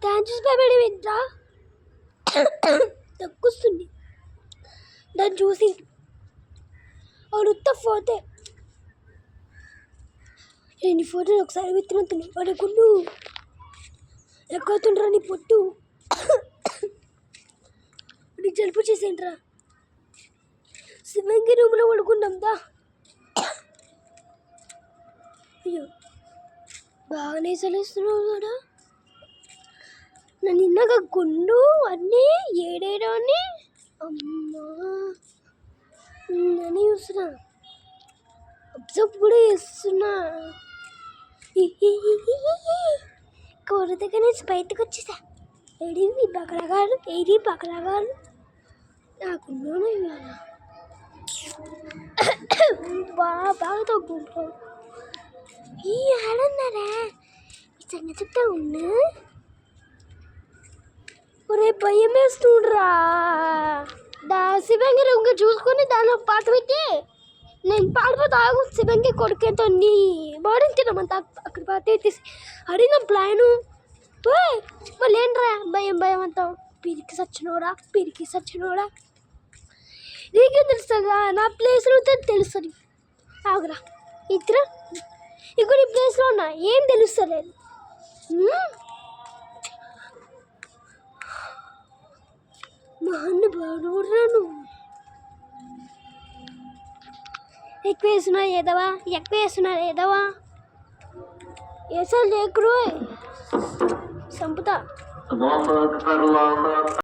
thanks బాబడి వింటా తక్కువస్తుంది దాన్ని చూసి వాడుతో పోతే నేను ఫోటోలు ఒకసారి విత్తినంతులు పడకుండా ఎక్కవుతుండ్రా నీ పొట్టు నీకు జలుపు చేసేంట్రా శివంగి రూమ్లో పడుకున్నాందా అయ్యో బాగానే చలిస్తున్నావు కూడా నన్ను ఇన్నాక గుండు అన్నీ ఏడేడో అని అమ్మా నన్ను చూస్తున్నా అబ్జర్వ్ కూడా చేస్తున్నా కూర దగ్గర నుంచి బయటకు వచ్చేసా ఏడి పక్కలగాలు నాకున్నాను ఇవాళ బాగా తగ్గుంటాం ఈ ఆడన్నారా ఈ సంగతి చెప్తా ఉన్నా ఒరే భయం వేస్తుండ్రా శివంగి ఇంకా చూసుకొని దానిలో పాట పెట్టి నేను పాడిపోతా ఆగు శివంగి కొడుకేతో నీ బాడీ తినమంతా అక్కడ పాత పెట్టేసి అడిగిన ప్లాను మళ్ళీ ఏంట్రా భయం అంతా పిరికి సచ్చినోడా నీకేం తెలుస్తుందా నా ప్లేస్లో తెలుస్తుంది ఆగురా ఇక్కడ ఇంకో నీ ప్లేస్లో ఉన్నా ఏం తెలుస్తలేదు మహానుభావుడురా నువ్వు ఎక్కువ వేస్తున్నారు ఏదవా ఏసాలు లేకురు సంపుతా